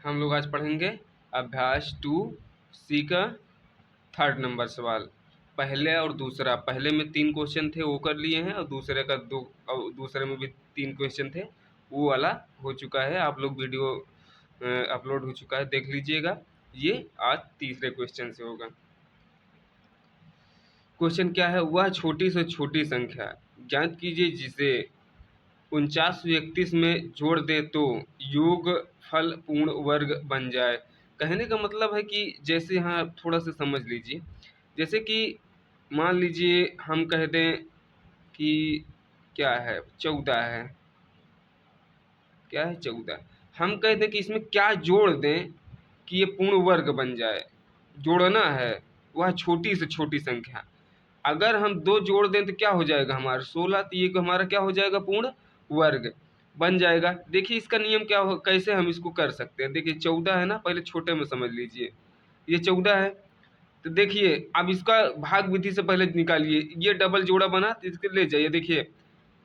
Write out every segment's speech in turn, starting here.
हम लोग आज पढ़ेंगे अभ्यास 2C का 3rd नंबर सवाल। पहले और दूसरा, पहले में 3 क्वेश्चन थे वो कर लिए हैं और दूसरे का दूसरे में भी 3 क्वेश्चन थे, वो वाला हो चुका है। आप लोग वीडियो अपलोड हो चुका है, देख लीजिएगा। ये आज तीसरे क्वेश्चन से होगा। क्वेश्चन क्या है? वह छोटी से छोटी संख्या ज्ञात कीजिए जिसे 49 में जोड़ दें तो योग फल पूर्ण वर्ग बन जाए। कहने का मतलब है कि जैसे यहाँ थोड़ा सा समझ लीजिए, जैसे कि मान लीजिए हम कह दें कि क्या है 14 है, क्या है 14, हम कह दें कि इसमें क्या जोड़ दें कि ये पूर्ण वर्ग बन जाए। जोड़ना है वह छोटी से छोटी संख्या। अगर हम 2 जोड़ दें तो क्या हो जाएगा हमारा 16, तो ये हमारा क्या हो जाएगा पूर्ण वर्ग बन जाएगा। देखिए इसका नियम क्या हो, कैसे हम इसको कर सकते हैं। देखिए 14 है ना, पहले छोटे में समझ लीजिए, ये 14 है। तो देखिए अब इसका भाग विधि से पहले निकालिए, ये डबल जोड़ा बना तो इसके ले जाइए। देखिए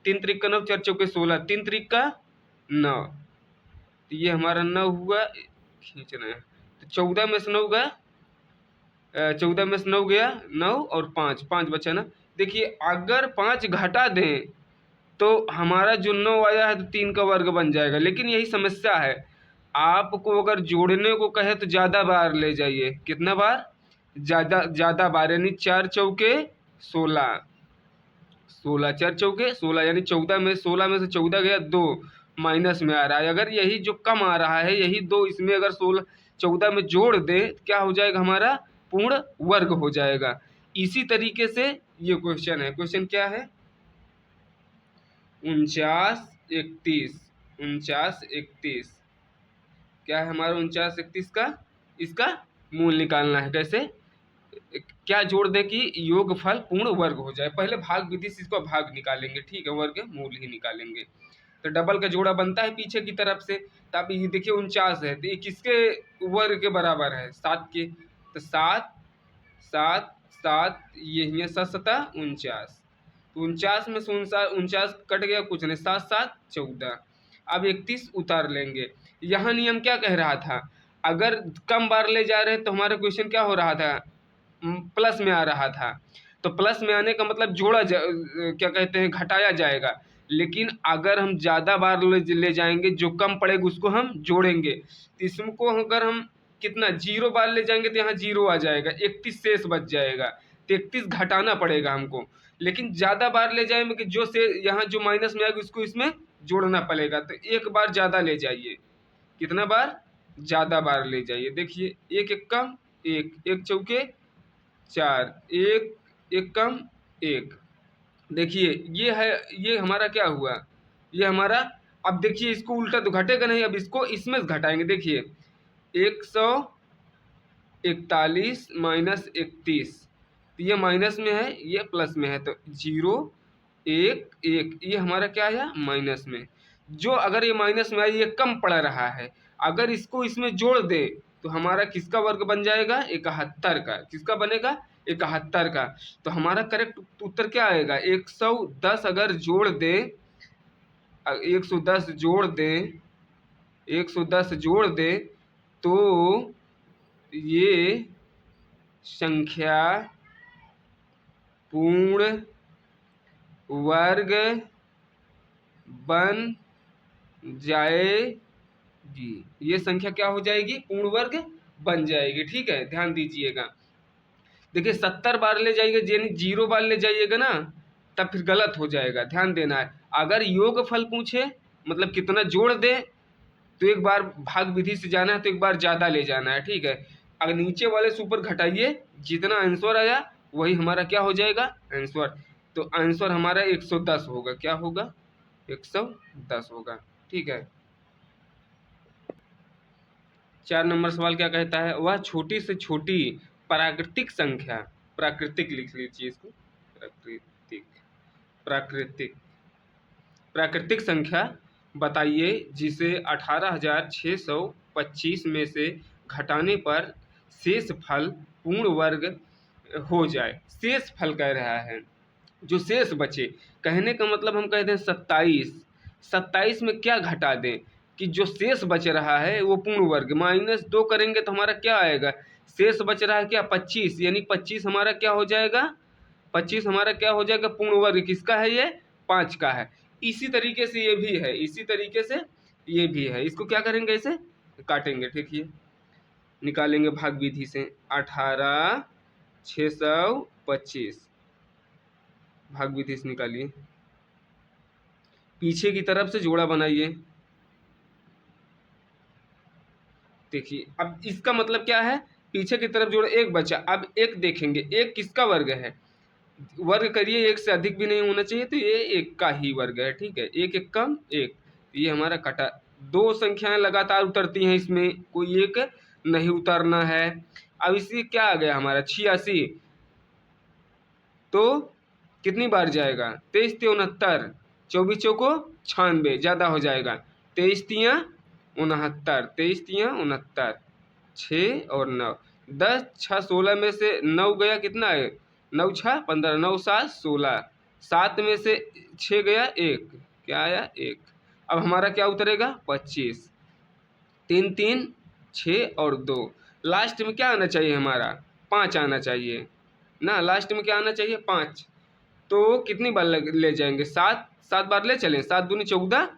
3 त्रिक का 9, 4 चौके 16, 3 त्रिक का 9, तो ये हमारा 9 हुआ। खींचना है तो 14 में से 9 गया, 14 में से 9 गया, 9 और 5, 5 बचा ना। देखिए अगर 5 घटा दें तो हमारा जो 9 आया है तो 3 का वर्ग बन जाएगा। लेकिन यही समस्या है, आपको अगर जोड़ने को कहे तो ज़्यादा बार ले जाइए। कितना बार? ज़्यादा बार, यानी 4 चौके 16, 16 4 चौके 16, यानी 14 में 16 में से 14 गया, 2 माइनस में आ रहा है। अगर यही जो कम आ रहा है यही 2 इसमें अगर 14 में जोड़ दें क्या हो जाएगा हमारा पूर्ण वर्ग हो जाएगा। इसी तरीके से ये क्वेश्चन है। क्वेश्चन क्या है? 49 31, 49 31, क्या है हमारा 49 31 का? इसका मूल निकालना है। कैसे? क्या जोड़ दे कि योगफल पूर्ण वर्ग हो जाए। पहले भाग विधि से इसको भाग निकालेंगे, ठीक है, वर्ग मूल ही निकालेंगे। तो डबल का जोड़ा बनता है पीछे की तरफ से, तो आप ये देखिए 49 है तो ये किसके वर्ग के बराबर है? 7 के। तो 7 7 7, ये है 7 7 49, 49 में से 49 कट गया, कुछ नहीं, 7 7 14। अब 31 उतार लेंगे। यहाँ नियम क्या कह रहा था? अगर कम बार ले जा रहे हैं तो हमारा क्वेश्चन क्या हो रहा था? प्लस में आ रहा था। तो प्लस में आने का मतलब क्या कहते हैं, घटाया जाएगा। लेकिन अगर हम ज़्यादा बार ले जाएंगे, जो कम पड़ेगा उसको हम जोड़ेंगे। तो इसको अगर हम कितना 0 बार ले जाएंगे तो यहाँ 0 आ जाएगा, 31 शेष बच जाएगा। तो 31 घटाना पड़ेगा हमको। लेकिन ज़्यादा बार ले जाएंगे कि जो से यहाँ जो माइनस में आएगा उसको इसमें जोड़ना पड़ेगा। तो एक बार ज़्यादा ले जाइए। कितना बार? ज़्यादा बार ले जाइए। देखिए 1 1 कम 1, 1 चौके 4, 1 1 कम 1। देखिए ये है, ये हमारा क्या हुआ? ये हमारा, अब देखिए इसको उल्टा तो घटेगा नहीं, अब इसको इसमें से घटाएंगे। देखिए 141 माइनस 31, तो ये माइनस में है, ये प्लस में है, तो 0 1 1, ये हमारा क्या आया? माइनस में। जो अगर ये माइनस में आया ये कम पड़ रहा है, अगर इसको इसमें जोड़ दे तो हमारा किसका वर्ग बन जाएगा? 71 का। किसका बनेगा? 71 का। तो हमारा करेक्ट उत्तर क्या आएगा? 110 अगर जोड़ दें, 110 जोड़ दें, 110 जोड़ दें तो ये संख्या पूर्ण वर्ग बन जाएगी। ये संख्या क्या हो जाएगी? पूर्ण वर्ग बन जाएगी। ठीक है, ध्यान दीजिएगा। देखिए 70 बार ले जाइएगा, यानी 0 बार ले जाइएगा ना, तब फिर गलत हो जाएगा। ध्यान देना है। अगर योगफल पूछे मतलब कितना जोड़ दे तो एक बार भाग विधि से जाना है, तो एक बार ज़्यादा ले जाना है। ठीक है, अगर नीचे वाले से ऊपर घटाइए, जितना आंसर आया वही हमारा क्या हो जाएगा? आंसर। तो आंसर हमारा 110 होगा। क्या होगा? 110 होगा। ठीक है। 4 नंबर सवाल क्या कहता है? वह छोटी से छोटी प्राकृतिक संख्या, प्राकृतिक लिख लीजिए इसको, प्राकृतिक, प्राकृतिक प्राकृतिक संख्या बताइए जिसे 18,625 में से घटाने पर शेष फल पूर्ण वर्ग हो जाए। शेष फल कह रहा है, जो शेष बचे। कहने का मतलब हम कहते हैं 27, 27 में क्या घटा दें? कि जो शेष बच रहा है वो पूर्ण वर्ग, -2 करेंगे तो हमारा क्या आएगा, शेष बच रहा है क्या 25, यानी 25 हमारा क्या हो जाएगा, 25 हमारा क्या हो जाएगा पूर्ण वर्ग किसका है, ये 5 का है। इसी तरीके से ये भी है, इसी तरीके से ये भी है। इसको क्या करेंगे, इसे काटेंगे, ठीक है, निकालेंगे भाग विधि से। 18,625 भाग विधि से निकालिए, पीछे की तरफ से जोड़ा बनाइए। देखिए अब इसका मतलब क्या है, पीछे की तरफ जोड़ा, एक बचा। अब एक देखेंगे, एक किसका वर्ग है, वर्ग करिए, एक से अधिक भी नहीं होना चाहिए, तो ये एक का ही वर्ग है, ठीक है, एक एक कम एक, ये हमारा कटा। दो संख्याएं लगातार उतरती हैं, इसमें कोई एक नहीं उतरना है। अब इसी क्या आ गया हमारा 86, तो कितनी बार जाएगा, 23 69, 24 चौको 96, ज़्यादा हो जाएगा, 23 तियाँ 69, 23 तियाँ 69, 6 और 9, 10 6 16 में से 9 गया, कितना है 9 6 15, 9 7 16, 7 में से 6 गया 1, क्या आया 1। अब हमारा क्या उतरेगा 25, 3 3 6 और 2, लास्ट में क्या आना चाहिए हमारा 5 आना चाहिए ना, लास्ट में क्या आना चाहिए 5। तो कितनी बार ले जाएंगे, 7 बार ले चलें, 7 दूनी 14,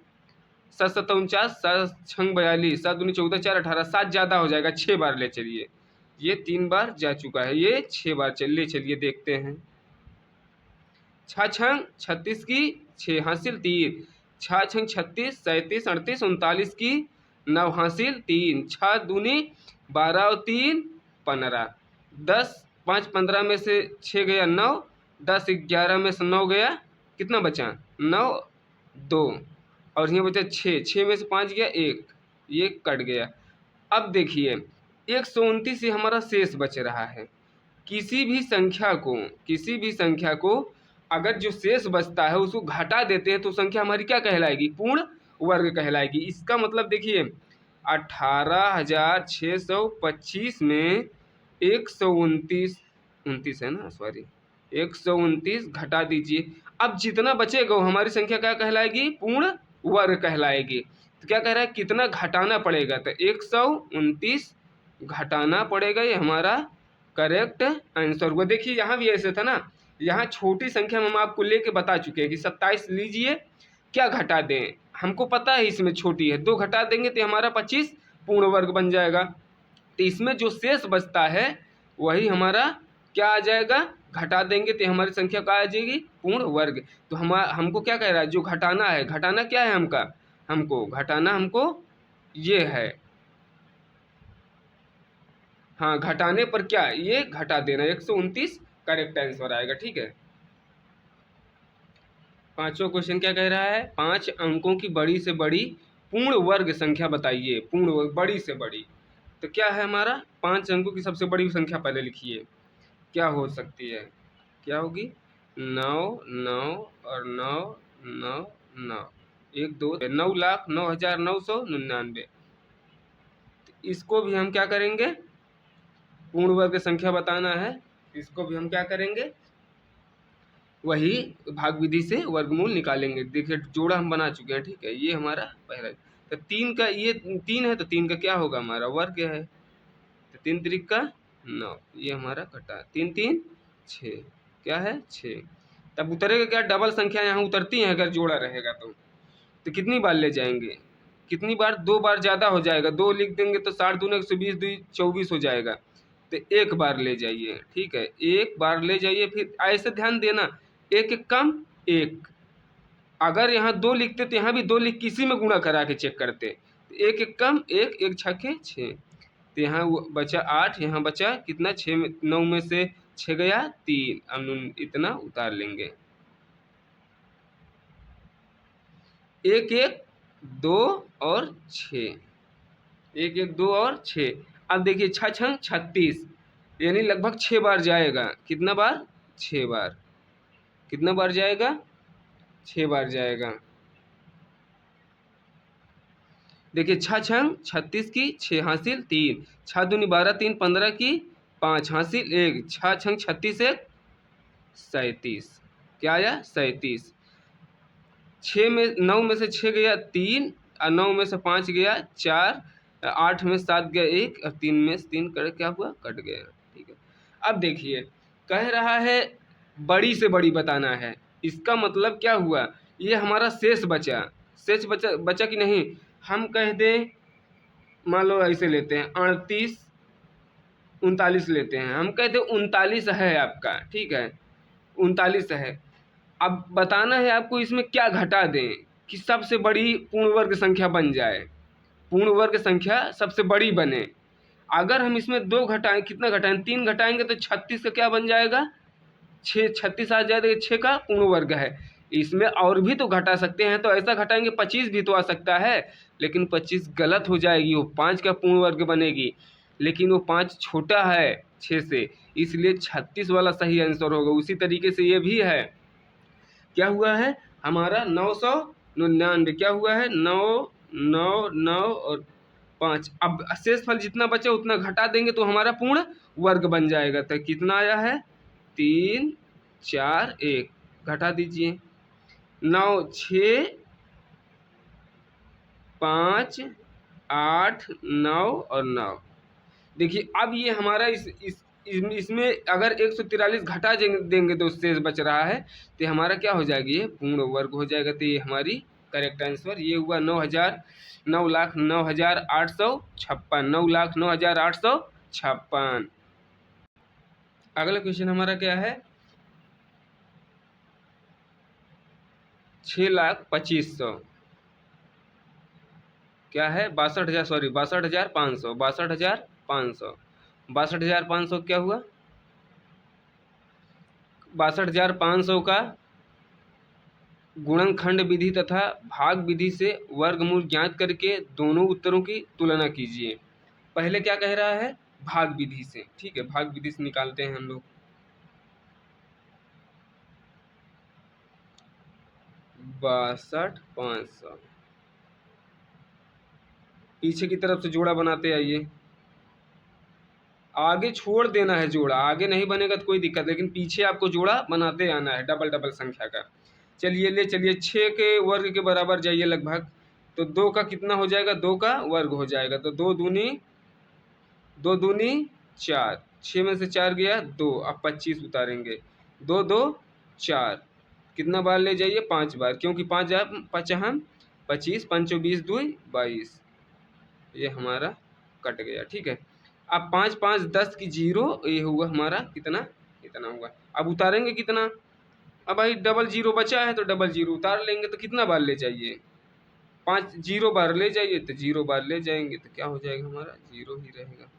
7 7 49, 7 6 42, 7 दूनी 14 4 18, 7 ज़्यादा हो जाएगा, 6 बार ले चलिए, ये 3 बार जा चुका है, ये 6 बार ले चलिए, देखते हैं। 6 6 36 की 6 हासिल 3, 6 6 36 37 38 39 की 9 हासिल 3, 6 दूनी 12 और 3 15, 10 5 15 में से 6 गया 9, 10 11 में से 9 गया, कितना बचा 9 2, और यहाँ बचा 6 में से 5 गया 1, ये कट गया। अब देखिए 129 ही हमारा शेष बच रहा है। किसी भी संख्या को अगर जो शेष बचता है उसको घटा देते हैं तो संख्या हमारी क्या कहलाएगी, पूर्ण वर्ग कहलाएगी। इसका मतलब देखिए 18,625 में 129 है ना, सॉरी 129 घटा दीजिए, अब जितना बचेगा वो हमारी संख्या क्या कहलाएगी, पूर्ण वर्ग कहलाएगी। तो क्या कह रहा है, कितना घटाना पड़ेगा, तो 129 घटाना पड़ेगा, ये हमारा करेक्ट आंसर हुआ। देखिए यहाँ भी ऐसे था ना, यहाँ छोटी संख्या में हम आपको लेके बता चुके हैं कि 27 लीजिए, क्या घटा दें, हमको पता है इसमें छोटी है, 2 घटा देंगे तो हमारा 25 पूर्ण वर्ग बन जाएगा। तो इसमें जो शेष बचता है वही हमारा क्या आ जाएगा, घटा देंगे तो हमारी संख्या क्या आ जाएगी, पूर्ण वर्ग। तो हमको क्या कह रहा है, जो घटाना है, घटाना क्या है हमको घटाना हमको ये है, हाँ घटाने पर क्या, ये घटा देना, 129 करेक्ट आंसर आएगा, ठीक है। पांचवा क्वेश्चन क्या कह रहा है, 5 अंकों की बड़ी से बड़ी पूर्ण वर्ग संख्या बताइए, पूर्ण वर्ग बड़ी से बड़ी। तो क्या है हमारा 5 अंकों की सबसे बड़ी संख्या पहले लिखिए, क्या हो सकती है, क्या होगी 9 9 और 9 9 9, 1 2 9,09,999। इसको भी हम क्या करेंगे, पूर्ण वर्ग संख्या बताना है, इसको भी हम क्या करेंगे, वही भाग विधि से वर्गमूल निकालेंगे। देखिए जोड़ा हम बना चुके हैं, ठीक है, ये हमारा पहला। तो 3 का, ये 3 है तो 3 का क्या होगा हमारा वर्ग है, तो 3 त्रिक का 9, ये हमारा कटा, 3 3 6, क्या है 6। तब उतरेगा क्या, डबल संख्या यहाँ उतरती हैं अगर जोड़ा रहेगा तो कितनी बार ले जाएंगे, कितनी बार, 2 बार ज़्यादा हो जाएगा, 2 लिख देंगे तो 60 दूनी 120 2 24 हो जाएगा, तो 1 बार ले जाइए, ठीक है, 1 बार ले जाइए। फिर ऐसे ध्यान देना, 1 1 कम 1, अगर यहाँ 2 लिखते तो यहाँ भी 2 लिख किसी में गुणा करा के चेक करते, तो 1 1 कम 1, 1 छक्के 6, तो यहाँ बचा 8, यहाँ बचा कितना 6 में 9 में से 6 गया 3, अब इतना उतार लेंगे, 1 1 2 और 6, 1 1 2 और 6। अब देखिए 6 6 36, यानी लगभग 6 बार जाएगा, कितना बार 6 बार, कितना बार जाएगा 6 बार जाएगा। देखिए 6 6 36 की 6 हासिल 3, 6 दूनी 12 3 15 की 5 हासिल 1, 6 6 36 1 37, क्या आया 37। 6 में 9 में से 6 गया 3, 9 में से 5 गया 4, 8 में 7 गया 1 और 3 में से 3 कर क्या हुआ, कट गया। ठीक है, अब देखिए कह रहा है बड़ी से बड़ी बताना है। इसका मतलब क्या हुआ, ये हमारा शेष बचा, शेष बचा बचा कि नहीं। हम कह दें, मान लो ऐसे लेते हैं 38 39 लेते हैं, हम कहते हैं 39 है आपका, ठीक है 39 है। अब बताना है आपको इसमें क्या घटा दें कि सबसे बड़ी पूर्ण वर्ग संख्या बन जाए, पूर्ण वर्ग संख्या सबसे बड़ी बने। अगर हम इसमें 2 घटाएं, कितना घटाएं, 3 घटाएंगे तो 36 का क्या बन जाएगा, 6, 36 आ जाएगा, 6 का पूर्ण वर्ग है। इसमें और भी तो घटा सकते हैं, तो ऐसा घटाएंगे 25 भी तो आ सकता है, लेकिन 25 गलत हो जाएगी, वो 5 का पूर्ण वर्ग बनेगी, लेकिन वो 5 छोटा है 6 से, इसलिए 36 वाला सही आंसर होगा। उसी तरीके से ये भी है, क्या हुआ है हमारा 999, क्या हुआ है 9 9 9 और 5। अब शेष फल जितना बचा उतना घटा देंगे तो हमारा पूर्ण वर्ग बन जाएगा। तो कितना आया है 3 4 1, घटा दीजिए 9 6 5 8 9 और 9। देखिए अब ये हमारा इसमें अगर 143 घटा देंगे तो शेष बच रहा है, तो हमारा क्या हो जाएगा, ये पूर्ण वर्ग हो जाएगा। तो ये हमारी करेक्ट आंसर ये हुआ 9,09,856, 9,09,856। अगला क्वेश्चन हमारा क्या है 6,25,100, क्या है 62,000, सॉरी 62,500, 62,500, 62,500 क्या हुआ, 62,500 का गुणनखंड विधि तथा भाग विधि से वर्गमूल ज्ञात करके दोनों उत्तरों की तुलना कीजिए। पहले क्या कह रहा है, भाग विधि से, ठीक है भाग विधि से निकालते हैं हम लोग। 62,500 पीछे की तरफ से जोड़ा बनाते आइए, आगे छोड़ देना है जोड़ा, आगे नहीं बनेगा तो कोई दिक्कत, लेकिन पीछे आपको जोड़ा बनाते आना है डबल डबल संख्या का। चलिए ले चलिए 6 के वर्ग के बराबर जाइए लगभग, तो 2 का कितना हो जाएगा, 2 का वर्ग हो जाएगा, तो 2 दूनी 4, 6 में से 4 गया 2, अब 25 उतारेंगे, 2 2 4, कितना बार ले जाइए 5 बार, क्योंकि 5 पचहम 25, 5 20 2 22, ये हमारा कट गया। ठीक है, अब 5 5 10 की 0, ये हुआ हमारा कितना, इतना हुआ। अब उतारेंगे कितना, अब भाई डबल 0 बचा है तो डबल 0 उतार लेंगे, तो कितना बार ले जाइए 5 0 बार ले जाइए, तो 0 बार ले जाएंगे तो क्या हो जाएगा हमारा 0 ही रहेगा,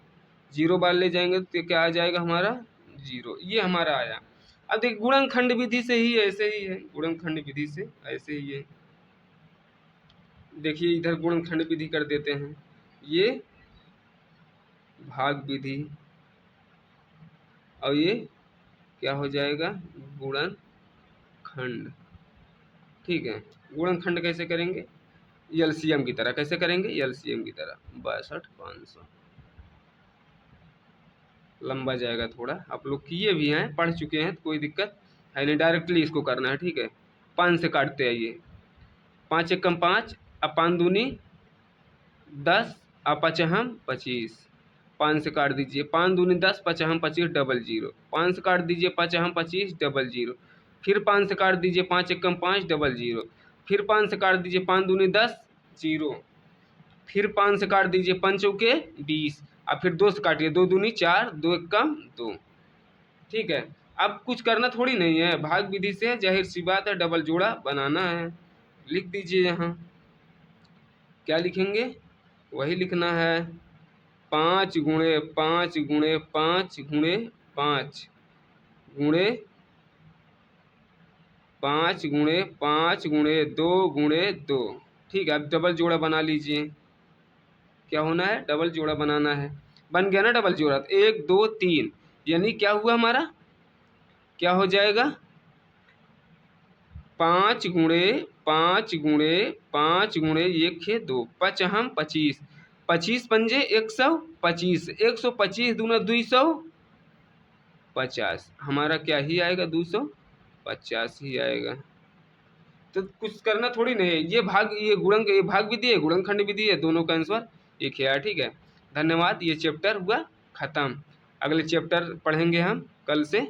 0 बार ले जाएंगे तो क्या आ जाएगा हमारा 0, ये हमारा आया। अब देखिए गुणनखंड विधि से ही ऐसे ही है, गुणनखंड विधि से ऐसे ही है, देखिए इधर गुणनखंड विधि कर देते हैं, ये भाग विधि और ये क्या हो जाएगा गुणनखंड। ठीक है, गुणनखंड कैसे करेंगे, एलसीएम की तरह, कैसे करेंगे एलसीएम की तरह, 62,500 लंबा जाएगा थोड़ा, आप लोग किए भी हैं पढ़ चुके हैं तो कोई दिक्कत है नहीं, डायरेक्टली इसको करना है। ठीक है, 5 से काटते आइए, 5 एकम 5, अब 5 दूनी 10, अब पचहम 25, 5 से काट दीजिए, 5 दूनी 10, पचहम 25 डबल 0, 5 से काट दीजिए पचहम 25 डबल 0, फिर 5 से काट दीजिए 5 एकम 5 डबल 0, फिर 5 से काट दीजिए 5 दूनी 10 0, फिर 5 से काट दीजिए 5 चौके 20, अब फिर 2 से काटिए, 2 दूनी 4, 2 एकम 2। ठीक है, अब कुछ करना थोड़ी नहीं है, भाग विधि से जाहिर सी बात है डबल जोड़ा बनाना है। लिख दीजिए यहाँ, क्या लिखेंगे वही लिखना है, 5 गुणे 5 गुणे 5 गुणे 5 गुणे 5 गुणे 5 गुणे 2 गुणे 2। ठीक है, अब डबल जोड़ा बना लीजिए, क्या होना है डबल जोड़ा बनाना है, बन गया ना डबल जोड़ा, तो 1 2 3, यानी क्या हुआ हमारा, क्या हो जाएगा 5 गुणे 5 गुणे 5 गुणे 1 है 2, पचहम 25, 25 पंजे 125, 125 दूना 250, हमारा क्या ही आएगा 250 ही आएगा। तो कुछ करना थोड़ी नहीं है, ये भाग, ये गुणन, ये भाग विधि है, गुणनखंड विधि है, दोनों का आंसर एक ही है। ठीक है, धन्यवाद, ये चैप्टर हुआ खत्म। अगले चैप्टर पढ़ेंगे हम कल से।